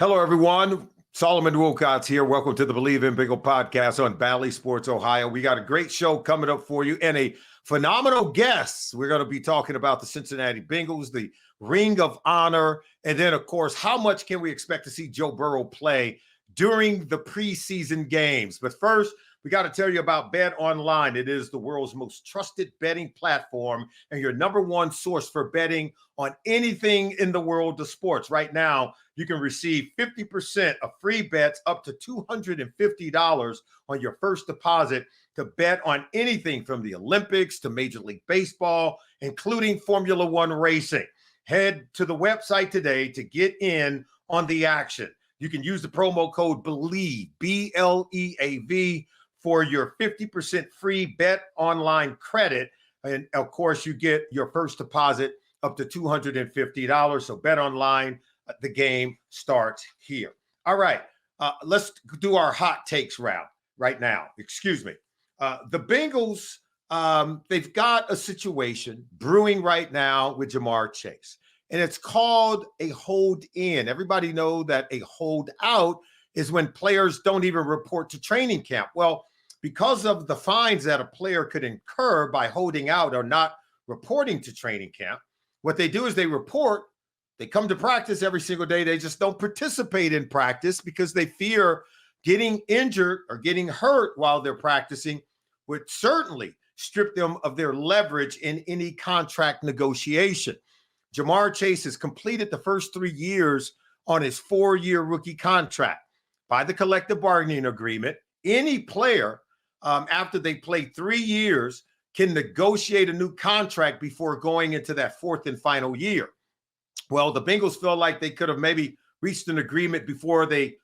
Hello, everyone. Solomon Wilcott's here. Welcome to the Bleav in Bengal podcast on Bally Sports Ohio. We got a great show coming up for you and a phenomenal guest. We're going to be talking about the Cincinnati Bengals, the Ring of Honor, and then, of course, how much can we expect to see Joe Burrow play during the preseason games. But first, we got to tell you about Bet Online. It is the world's most trusted betting platform and your number one source for betting on anything in the world of sports. Right now, you can receive 50% of free bets up to $250 on your first deposit to bet on anything from the Olympics to Major League Baseball, including Formula One racing. Head to the website today to get in on the action. You can use the promo code Bleav, B-L-E-A-V, for your 50% free Bet Online credit. And, of course, you get your first deposit up to $250. So Bet Online, the game starts here. All right, let's do our hot takes round right now. Excuse me. The Bengals, they've got a situation brewing right now with Jamar Chase, and it's called a hold in. Everybody know that a hold out is when players don't even report to training camp. Well, because of the fines that a player could incur by holding out or not reporting to training camp, what they do is they report. They come to practice every single day. They just don't participate in practice because they fear getting injured or getting hurt while they're practicing would certainly strip them of their leverage in any contract negotiation. Jamar Chase has completed the first 3 years on his 4-year rookie contract. By the collective bargaining agreement, any player, after they play 3 years, can negotiate a new contract before going into that fourth and final year. Well, the Bengals feel like they could have maybe reached an agreement before they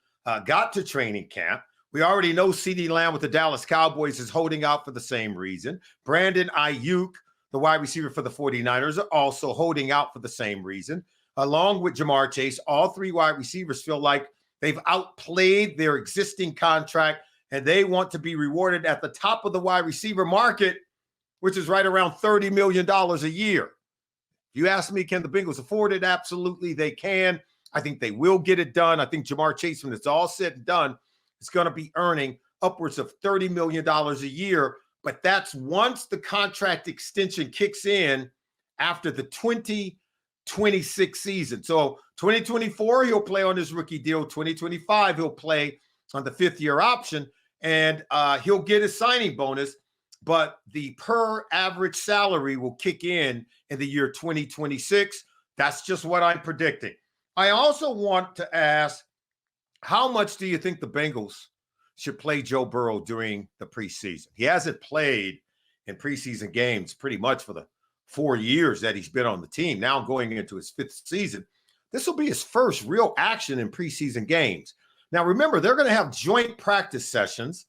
got to training camp. We already know CeeDee Lamb with the Dallas Cowboys is holding out for the same reason. Brandon Ayuk, the wide receiver for the 49ers, are also holding out for the same reason. Along with Jamar Chase, all three wide receivers feel like they've outplayed their existing contract and they want to be rewarded at the top of the wide receiver market, which is right around $30 million a year. If you ask me, can the Bengals afford it? Absolutely, they can. I think they will get it done. I think Jamar Chase, when it's all said and done, is going to be earning upwards of $30 million a year. But that's once the contract extension kicks in after the 2026 season. So 2024, he'll play on his rookie deal. 2025, he'll play on the fifth-year option, and he'll get his signing bonus. But the per average salary will kick in the year 2026. That's just what I'm predicting. I also want to ask, how much do you think the Bengals should play Joe Burrow during the preseason? He hasn't played in preseason games pretty much for the 4 years that he's been on the team. Now going into his fifth season. This will be his first real action in preseason games. Now, remember, they're going to have joint practice sessions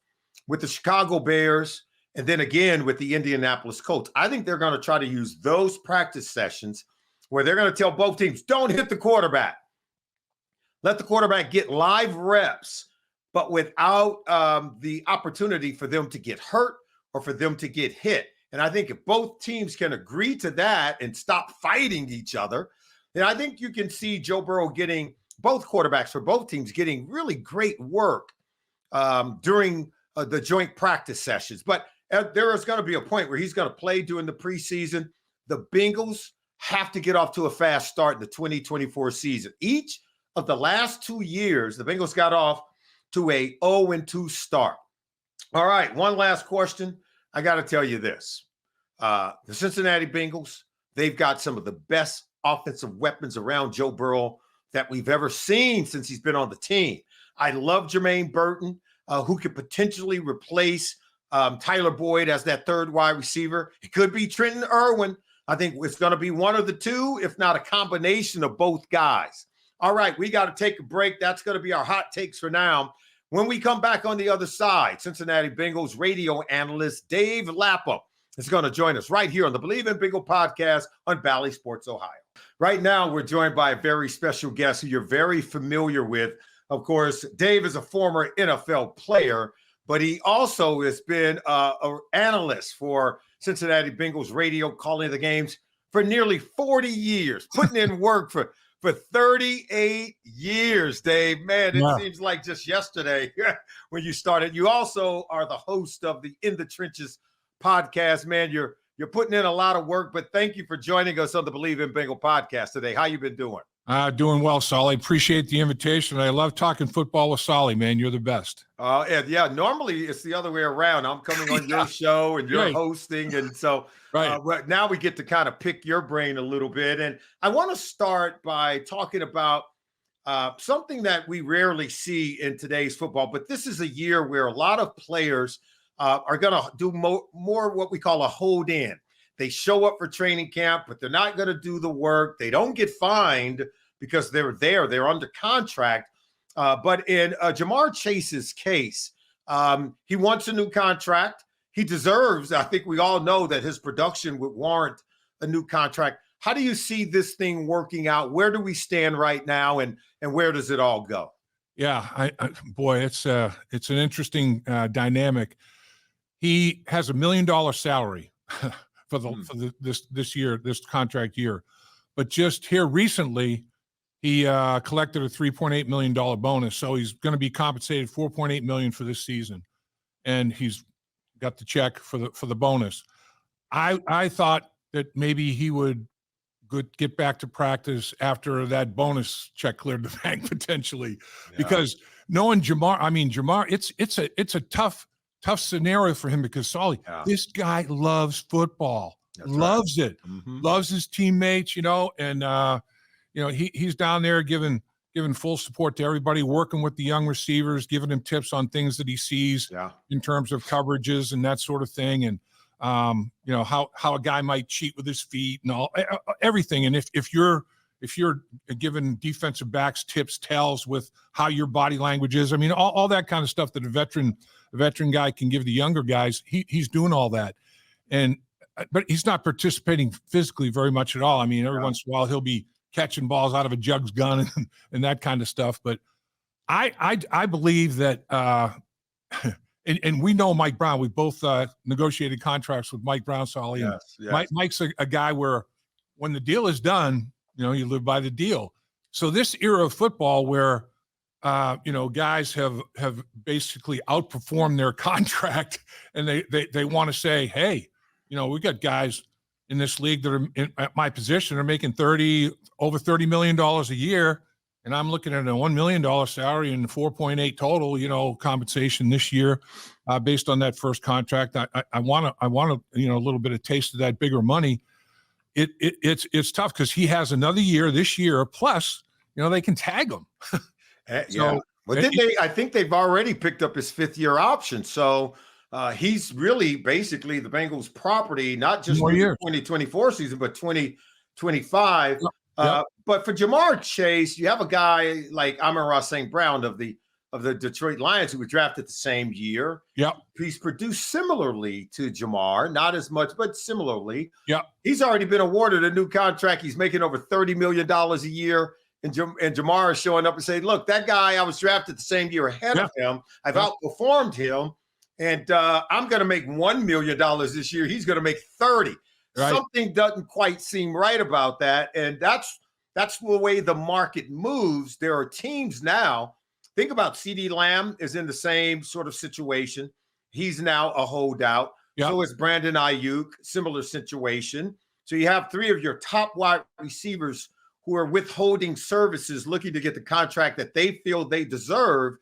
with the Chicago Bears and then again with the Indianapolis Colts. I think they're going to try to use those practice sessions where they're going to tell both teams, don't hit the quarterback. Let the quarterback get live reps, but without the opportunity for them to get hurt or for them to get hit. And I think if both teams can agree to that and stop fighting each other, then I think you can see Joe Burrow getting, both quarterbacks for both teams, getting really great work during the joint practice sessions. But there is going to be a point where he's going to play during the preseason. The Bengals have to get off to a fast start in the 2024 season. Each of the last 2 years, the Bengals got off to a 0-2 start. All right, one last question. I got to tell you this. The Cincinnati Bengals, they've got some of the best offensive weapons around Joe Burrow that we've ever seen since he's been on the team. I love Jermaine Burton, who could potentially replace Tyler Boyd as that third wide receiver. It could be Trenton Irwin. I think it's going to be one of the two, if not a combination of both guys. All right, we got to take a break. That's going to be our hot takes for now. When we come back on the other side, Cincinnati Bengals radio analyst Dave Lapham is going to join us right here on the Bleav in Bengal podcast on Bally Sports Ohio. Right now, we're joined by a very special guest who you're very familiar with. Of course, Dave is a former NFL player, but he also has been an analyst for Cincinnati Bengals radio, calling the games for nearly 40 years, putting in work for for 38 years, Dave. Man, it Yeah. seems like just yesterday when you started. You also are the host of the In the Trenches podcast. Man, you're putting in a lot of work, but thank you for joining us on the Bleav in Bengal podcast today. How you been doing? Doing well, Solly. Appreciate the invitation. I love talking football with Solly, man. You're the best. Yeah, normally it's the other way around. I'm coming on your show and you're hosting. And so now we get to kind of pick your brain a little bit. And I want to start by talking about something that we rarely see in today's football, but this is a year where a lot of players are going to do more what we call a hold in. They show up for training camp, but they're not going to do the work. They don't get fined because they're there. They're under contract. But in Jamar Chase's case, he wants a new contract. He deserves, I think we all know that his production would warrant a new contract. How do you see this thing working out? Where do we stand right now, and where does it all go? Yeah, boy, it's an interesting dynamic. He has $1 million salary for this year, this contract year, but just here recently, he collected a $3.8 million bonus, so he's going to be compensated $4.8 million for this season, and he's got the check for the bonus. I thought that maybe he would get back to practice after that bonus check cleared the bank potentially, because knowing Jamar, it's a tough scenario for him because this guy loves football, loves it, loves his teammates, and he's down there giving full support to everybody, working with the young receivers, giving them tips on things that he sees in terms of coverages and that sort of thing. And, how a guy might cheat with his feet and everything. And if you're giving defensive backs tips, tells with how your body language is, all that kind of stuff that a veteran guy can give the younger guys, he's doing all that. But he's not participating physically very much at all. Every once in a while he'll be catching balls out of a Jugs gun and that kind of stuff. But I Bleav that, and we know Mike Brown. We both negotiated contracts with Mike Brown, Solly. Yes. Mike's a guy where when the deal is done, you live by the deal. So this era of football where, guys have basically outperformed their contract, and they want to say, hey, we got guys in this league that are at my position are making over $30 million a year. And I'm looking at a $1 million salary and 4.8 total, compensation this year, based on that first contract. I want a little bit of taste of that bigger money. It's tough because he has another year this year. Plus, they can tag him. I think they've already picked up his 5th-year option. So he's really basically the Bengals' property, not just for the 2024 season, but 2025. But for Jamar Chase, you have a guy like Amon-Ra St. Brown of the Detroit Lions, who was drafted the same year. He's produced similarly to Jamar, not as much, but similarly. He's already been awarded a new contract. He's making over $30 million a year. And Jamar is showing up and saying, look, that guy, I was drafted the same year ahead of him. I've outperformed him. And I'm going to make $1 million this year. He's going to make 30. Something doesn't quite seem right about that. And that's the way the market moves. There are teams now. Think about CeeDee Lamb is in the same sort of situation. He's now a holdout. So is Brandon Ayuk, similar situation. So you have 3 of your top wide receivers who are withholding services, looking to get the contract that they feel they deserve.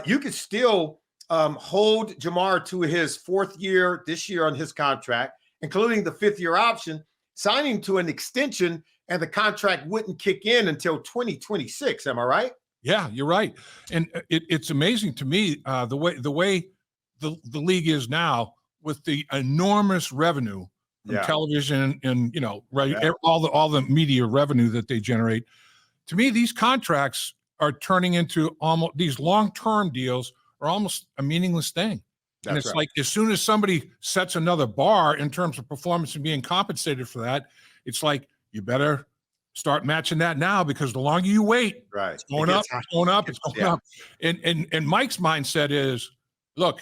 You could still hold Jamar to his 4th year this year on his contract, including the 5th-year option, signing to an extension, and the contract wouldn't kick in until 2026. Am I right? Yeah, you're right. And it's amazing to me the way the league is now with the enormous revenue from television and all the media revenue that they generate. To me, these contracts are turning into almost these long-term deals are almost a meaningless thing. And it's like as soon as somebody sets another bar in terms of performance and being compensated for that, it's like you better start matching that now, because the longer you wait, it's going up, it's going up, it's going up. And Mike's mindset is, look,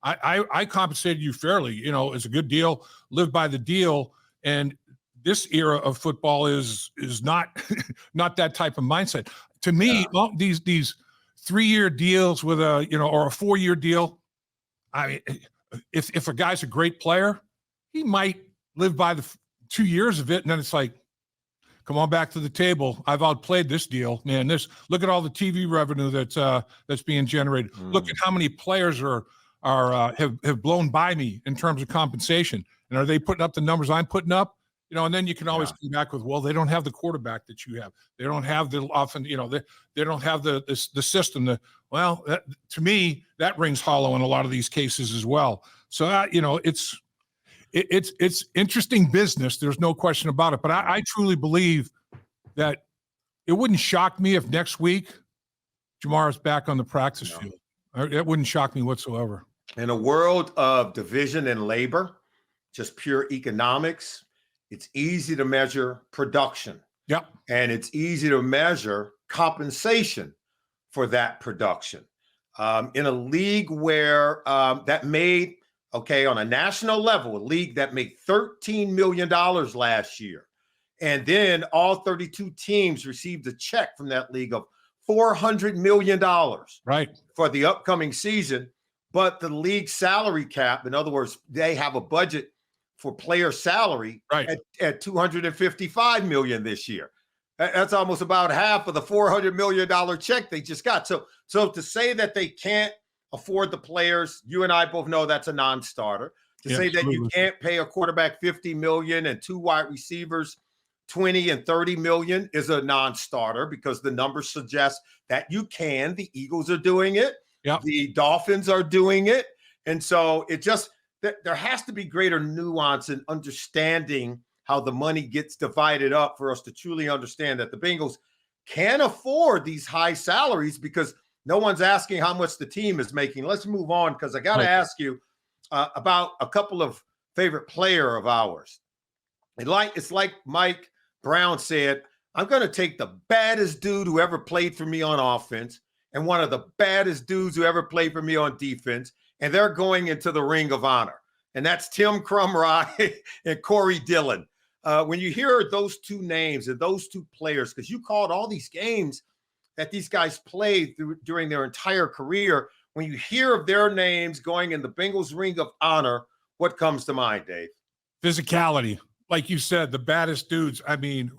I compensated you fairly, it's a good deal, live by the deal. And this era of football is not not that type of mindset. To me, all these 3-year deals with a or a 4-year deal. I mean, if a guy's a great player, he might live by the 2 years of it, and then it's like, come on back to the table. I've outplayed this deal, man. Look at all the TV revenue that's being generated. Look at how many players have blown by me in terms of compensation, and are they putting up the numbers I'm putting up? And then you can always come back with, well, they don't have the quarterback that you have. They don't have the often, they don't have the system. To me, that rings hollow in a lot of these cases as well. So, it's interesting business. There's no question about it. But I truly believe that it wouldn't shock me if next week Jamar is back on the practice field. It wouldn't shock me whatsoever. In a world of division and labor, just pure economics, it's easy to measure production. Yep. And it's easy to measure compensation for that production. In a league where that made, on a national level, a league that made $13 million last year. And then all 32 teams received a check from that league of $400 million for the upcoming season. But the league salary cap, in other words, they have a budget for player salary at $255 million this year. That's almost about half of the $400 million check they just got. So to say that they can't afford the players, you and I both know that's a non-starter. To say that you can't pay a quarterback $50 million and 2 wide receivers $20 and $30 million is a non-starter, because the numbers suggest that you can. The Eagles are doing it. Yep. The Dolphins are doing it. And so there has to be greater nuance in understanding how the money gets divided up for us to truly understand that the Bengals can afford these high salaries, because no one's asking how much the team is making. Let's move on, because I got to ask you about a couple of favorite player of ours. It's like Mike Brown said, I'm going to take the baddest dude who ever played for me on offense and one of the baddest dudes who ever played for me on defense, and they're going into the Ring of Honor. And that's Tim Krumrie and Corey Dillon. When you hear those two names and those two players, because you called all these games that these guys played during their entire career, when you hear of their names going in the Bengals Ring of Honor, what comes to mind, Dave? Physicality. Like you said, the baddest dudes. I mean,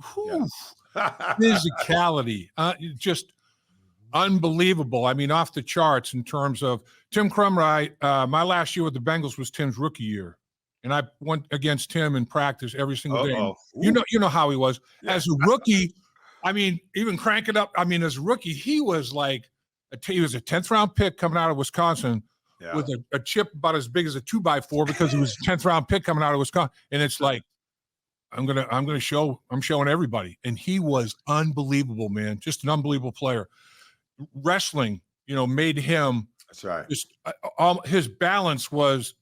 physicality. Just unbelievable. I mean, off the charts in terms of Tim Krumrie. My last year with the Bengals was Tim's rookie year, and I went against Tim in practice every single day. You know how he was as a rookie. I mean, even crank it up. I mean, as a rookie, he was like he was a 10th round pick coming out of Wisconsin with a chip about as big as a 2x4, because he was a 10th round pick coming out of Wisconsin. And it's like, I'm showing everybody. And he was unbelievable, man. Just an unbelievable player. Wrestling, made him. That's right. Just his balance was,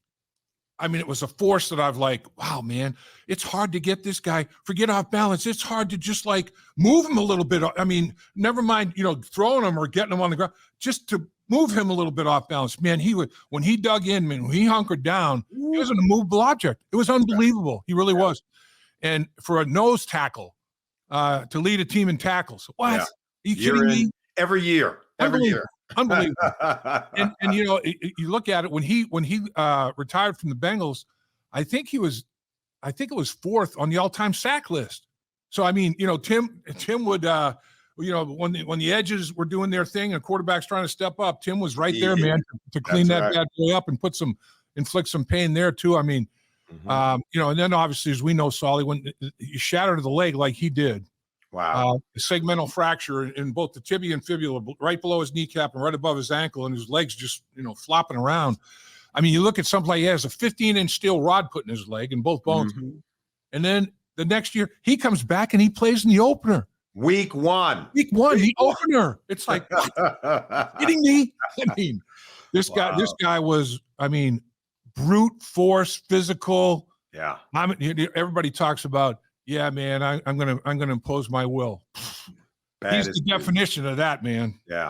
I mean, it was a force that I've like, wow, man, it's hard to get this guy, forget off balance. It's hard to just like move him a little bit. I mean, never mind, throwing him or getting him on the ground, just to move him a little bit off balance. Man, when he dug in, man, when he hunkered down, he was an immovable object. It was unbelievable. He really was. And for a nose tackle to lead a team in tackles, what? Are you kidding me? Every year. Unbelievable. and you look at it when he retired from the Bengals, I think it was 4th on the all-time sack list. So I mean, Tim would when the edges were doing their thing and quarterbacks trying to step up, Tim was right there, man, to clean that bad boy up and inflict some pain there too. I mean, and then obviously, as we know, Solly, when you shattered the leg like he did. Wow. Segmental fracture in both the tibia and fibula, right below his kneecap and right above his ankle, and his legs just, flopping around. I mean, you look at somebody, he has a 15-inch steel rod put in his leg and both bones. Mm-hmm. And then the next year, he comes back and he plays in the opener. Week one, the opener. It's like, kidding me? I mean, this guy was, brute force, physical. Yeah. Everybody talks about, yeah, man, I'm gonna impose my will. He's the definition of that, man. Yeah.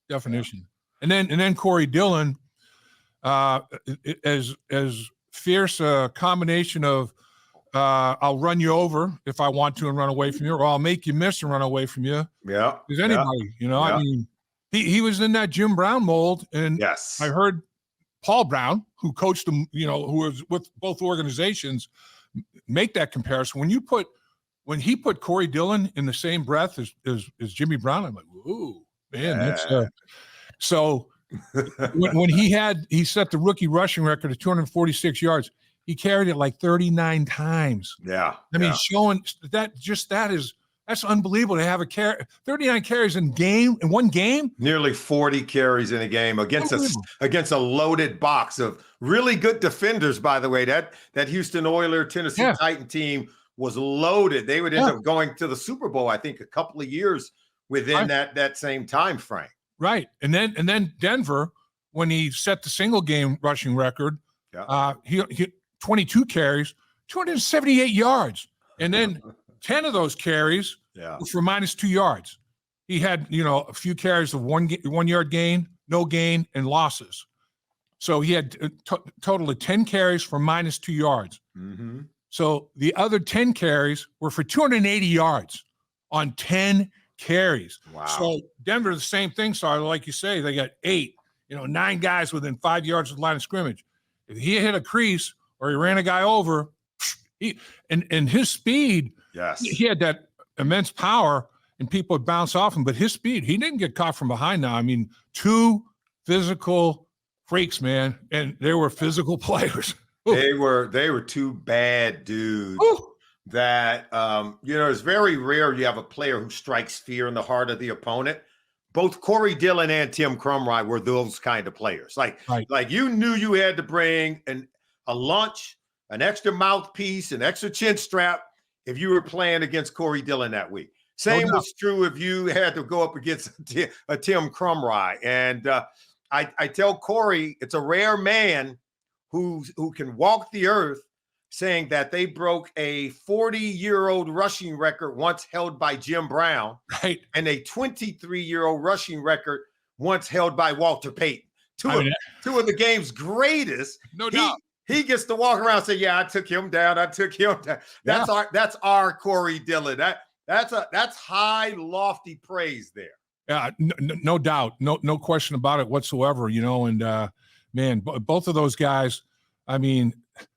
Definition. Yeah. And then Corey Dillon, as fierce a combination of I'll run you over if I want to and run away from you, or I'll make you miss and run away from you. Yeah. Is anybody, I mean, he was in that Jim Brown mold. And yes, I heard Paul Brown, who coached him, who was with both organizations, make that comparison. When he put Corey Dillon in the same breath as Jimmy Brown, I'm like, ooh, man, that's so when he set the rookie rushing record of 246 yards, he carried it like 39 times. Yeah. I mean, showing that's unbelievable to have 39 carries in one game. Nearly 40 carries in a game against a loaded box of really good defenders, by the way. That Houston Oilers Tennessee Titan team was loaded. They would end up going to the Super Bowl, I think, a couple of years within that same time frame. Right. And then Denver, when he set the single game rushing record, he 22 carries, 278 yards. And then 10 of those carries were for -2 yards. He had, a few carries of 1 yard gain, no gain, and losses. So he had a total of 10 carries for -2 yards. Mm-hmm. So the other 10 carries were for 280 yards on 10 carries. Wow. So Denver, the same thing. So like you say, they got 9 guys within 5 yards of the line of scrimmage. If he hit a crease or he ran a guy over, and his speed, he had that immense power and people would bounce off him, but his speed, he didn't get caught from behind now. I mean, 2 physical freaks, man, and they were physical players. They were 2 bad dudes. That it's very rare you have a player who strikes fear in the heart of the opponent. Both Corey Dillon and Tim Krumrie were those kind of players. Like you knew you had to bring a lunch, an extra mouthpiece, an extra chin strap if you were playing against Corey Dillon that week. Same was true if you had to go up against a Tim Krumrie. And I tell Corey, it's a rare man who can walk the earth, saying that they broke a 40-year-old rushing record once held by Jim Brown, and a 23-year-old rushing record once held by Walter Payton. Two of the game's greatest. No doubt. He gets to walk around and say, "Yeah, I took him down. That's our Corey Dillon. That's high, lofty praise there." Yeah, no doubt, no question about it whatsoever. And man, both of those guys. I mean,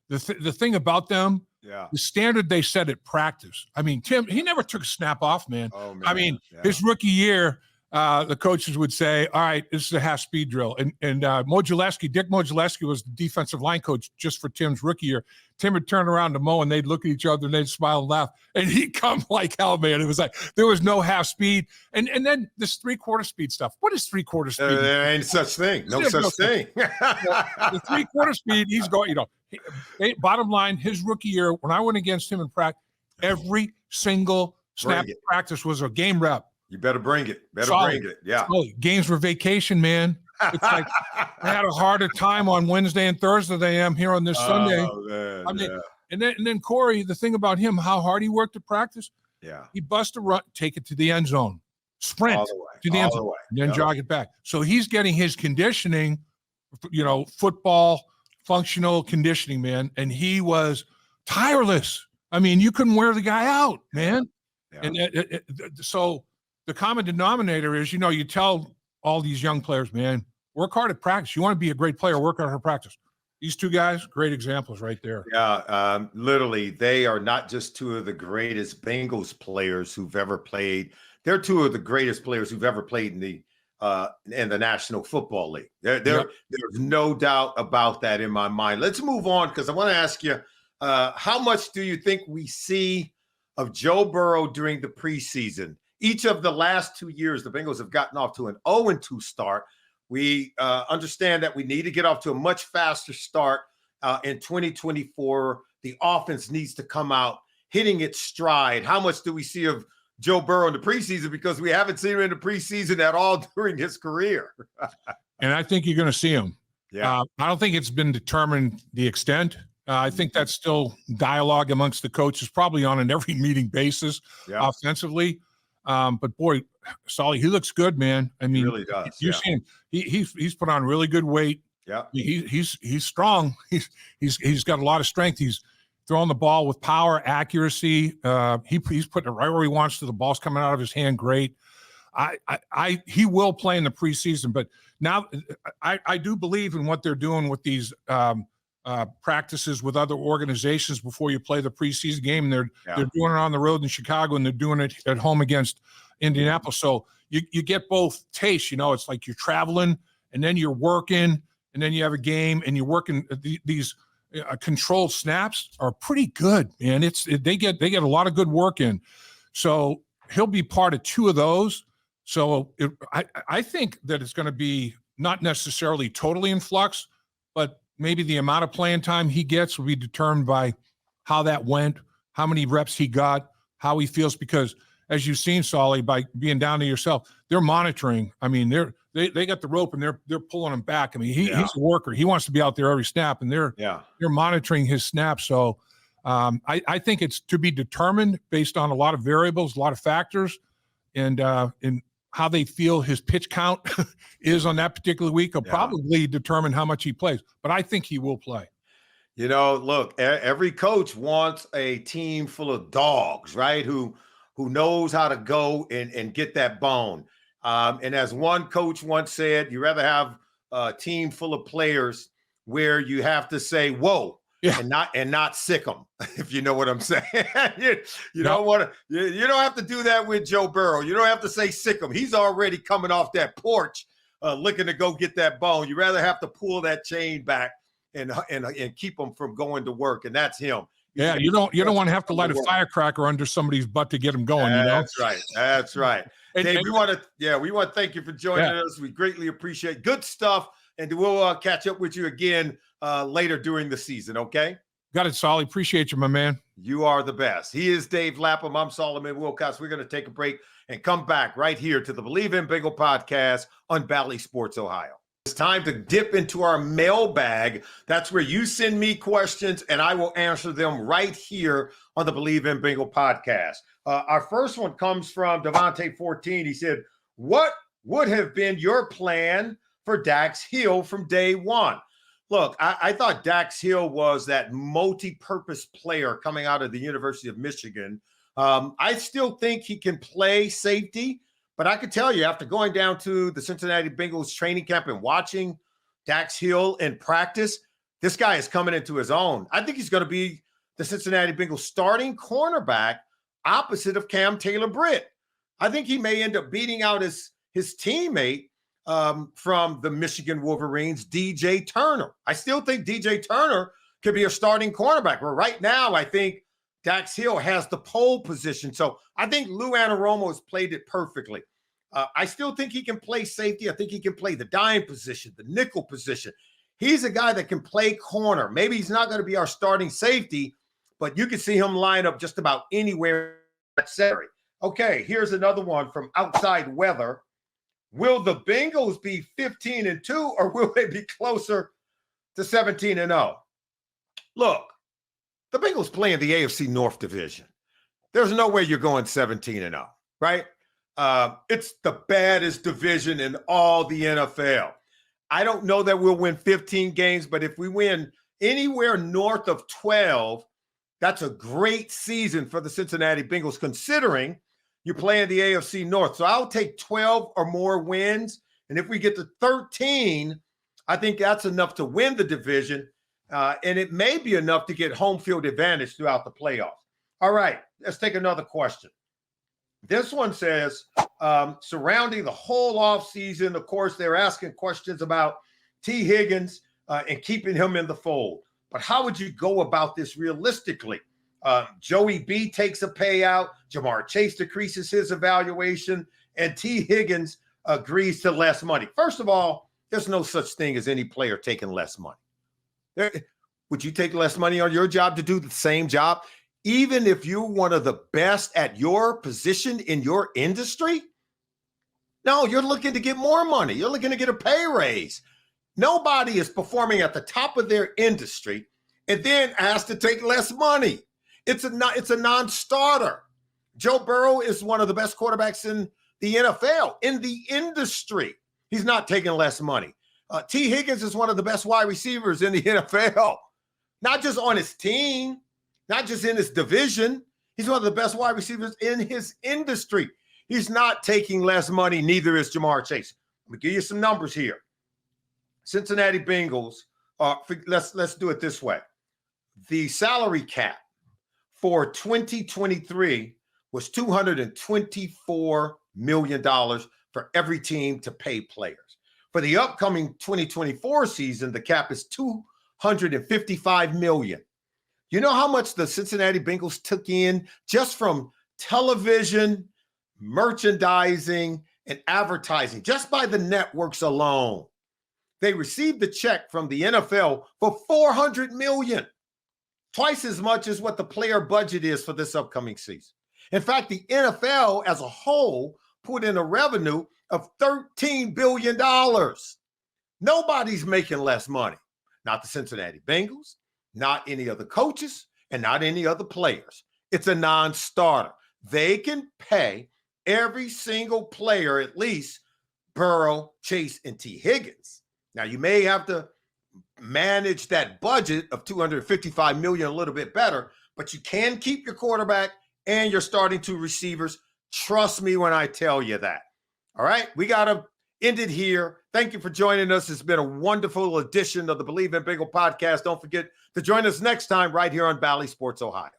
the thing about them, the standard they set at practice. I mean, Tim, he never took a snap off, man. Oh, man. I mean, his rookie year, the coaches would say, "All right, this is a half speed drill." And Dick Modzelewski was the defensive line coach just for Tim's rookie year. Tim would turn around to Mo and they'd look at each other and they'd smile and laugh. And he'd come like hell, man. It was like there was no half speed. And then this 3/4 speed stuff. What is 3/4 speed? There ain't such thing. No such thing. The 3/4 speed, he's going, bottom line, his rookie year, when I went against him in practice, every single snap of practice was a game rep. You better bring it. Yeah. Games for vacation, man. It's like I had a harder time on Wednesday and Thursday than I am here on this Sunday. Man, I mean, and then Corey, the thing about him, how hard he worked at practice. Yeah. He bust a run, take it to the end zone, sprint to the end zone, and then jog it back. So he's getting his conditioning, football functional conditioning, man. And he was tireless. I mean, you couldn't wear the guy out, man. Yeah. And so the common denominator is, you tell all these young players, man, work hard at practice. You want to be a great player, work hard at practice. These 2 guys, great examples right there. Yeah, literally, they are not just 2 of the greatest Bengals players who've ever played. They're 2 of the greatest players who've ever played in the National Football League. There's no doubt about that in my mind. Let's move on, because I want to ask you, how much do you think we see of Joe Burrow during the preseason? Each of the last 2 years, the Bengals have gotten off to an 0-2 start. We understand that we need to get off to a much faster start in 2024. The offense needs to come out hitting its stride. How much do we see of Joe Burrow in the preseason? Because we haven't seen him in the preseason at all during his career. And I think you're going to see him. Yeah. I don't think it's been determined the extent. I think that's still dialogue amongst the coaches, probably on an every meeting basis offensively. But boy, Solly, he looks good, man. I mean, he really does. You see him. He's put on really good weight. Yeah. He's strong. He's got a lot of strength. throwing the ball with power, accuracy. He's putting it right where he wants to. The ball's coming out of his hand. Great. He will play in the preseason, but now I do Bleav in what they're doing with these practices with other organizations before you play the preseason game. They're doing it on the road in Chicago, and they're doing it at home against Indianapolis. So you get both tastes. It's like you're traveling, and then you're working, and then you have a game, and you're working. These controlled snaps are pretty good, man. They get a lot of good work in. So he'll be part of 2 of those. So I think that it's going to be not necessarily totally in flux, but maybe the amount of playing time he gets will be determined by how that went, how many reps he got, how he feels. Because as you've seen, Solly, by being down to yourself, they're monitoring. I mean, they got the rope and they're pulling him back. I mean, he's a worker. He wants to be out there every snap, and they're monitoring his snaps. So I think it's to be determined based on a lot of variables, a lot of factors, and how they feel his pitch count is on that particular week will probably determine how much he plays. But I think he will play. Look, every coach wants a team full of dogs, right? Who knows how to go and get that bone. And as one coach once said, you rather have a team full of players where you have to say, whoa, and not sick them, if you know what I'm saying. you don't want to. You don't have to do that with Joe Burrow. You don't have to say sick him. He's already coming off that porch, looking to go get that bone. You rather have to pull that chain back and keep him from going to work, and that's him. Yeah, you don't want to have to light a firecracker under somebody's butt to get him going. That's right. That's right. Dave, we want to thank you for joining us. We greatly appreciate good stuff, and we'll catch up with you again later during the season. Okay. Got it, Solly. Appreciate you, my man. You are the best. He is Dave Lapham. I'm Solomon Wilcox. We're going to take a break and come back right here to the Bleav in Bengal podcast on Bally Sports Ohio. It's time to dip into our mailbag. That's where you send me questions, and I will answer them right here on the Bleav in Bengal podcast. Our first one comes from Devontae14. He said, what would have been your plan for Dax Hill from day one? Look, I thought Dax Hill was that multi-purpose player coming out of the University of Michigan. I still think he can play safety. But I could tell you, after going down to the Cincinnati Bengals training camp and watching Dax Hill in practice, this guy is coming into his own. I think he's going to be the Cincinnati Bengals starting cornerback opposite of Cam Taylor-Britt. I think he may end up beating out his teammate from the Michigan Wolverines, DJ Turner. I still think DJ Turner could be a starting cornerback. But right now, I think Dax Hill has the pole position. So I think Lou Anarumo has played it perfectly. I still think he can play safety. I think he can play the dime position, the nickel position. He's a guy that can play corner. Maybe he's not going to be our starting safety, but you can see him line up just about anywhere necessary. Okay, here's another one from Outside Weather. Will the Bengals be 15-2 or will they be closer to 17-0? Look, the Bengals play in the AFC North Division. There's no way you're going 17-0, right? It's the baddest division in all the NFL. I don't know that we'll win 15 games, but if we win anywhere north of 12, that's a great season for the Cincinnati Bengals, considering you play in the AFC North. So I'll take 12 or more wins. And if we get to 13, I think that's enough to win the division. And it may be enough to get home field advantage throughout the playoffs. All right, let's take another question. This one says, surrounding the whole offseason, of course, they're asking questions about T. Higgins and keeping him in the fold. But how would you go about this realistically? Joey B takes a payout, Jamar Chase decreases his evaluation, and T. Higgins agrees to less money. First of all, there's no such thing as any player taking less money. Would you take less money on your job to do the same job, even if you're one of the best at your position in your industry? No, you're looking to get more money. You're looking to get a pay raise. Nobody is performing at the top of their industry and then asked to take less money. It's a non-starter. Joe Burrow is one of the best quarterbacks in the NFL, in the industry. He's not taking less money. T. Higgins is one of the best wide receivers in the NFL, not just on his team. not just in his division. He's one of the best wide receivers in his industry. He's not taking less money. Neither is Jamar Chase. Let me give you some numbers here. Cincinnati Bengals, let's do it this way. The salary cap for 2023 was $224 million for every team to pay players. For the upcoming 2024 season, the cap is $255 million. You know how much the Cincinnati Bengals took in just from television, merchandising, and advertising, just by the networks alone? They received the check from the NFL for $400 million, twice as much as what the player budget is for this upcoming season. In fact, the NFL as a whole put in a revenue of $13 billion. Nobody's making less money. Not the Cincinnati Bengals, not any other coaches, and not any other players. It's a non-starter. They can pay every single player at least Burrow, Chase, and T. Higgins. Now, you may have to manage that budget of $255 million a little bit better, but you can keep your quarterback and your starting two receivers. Trust me when I tell you that. All right, we got to end it here. Thank you for joining us. It's been a wonderful edition of the Bleav in Bengal podcast. Don't forget to join us next time right here on Bally Sports Ohio.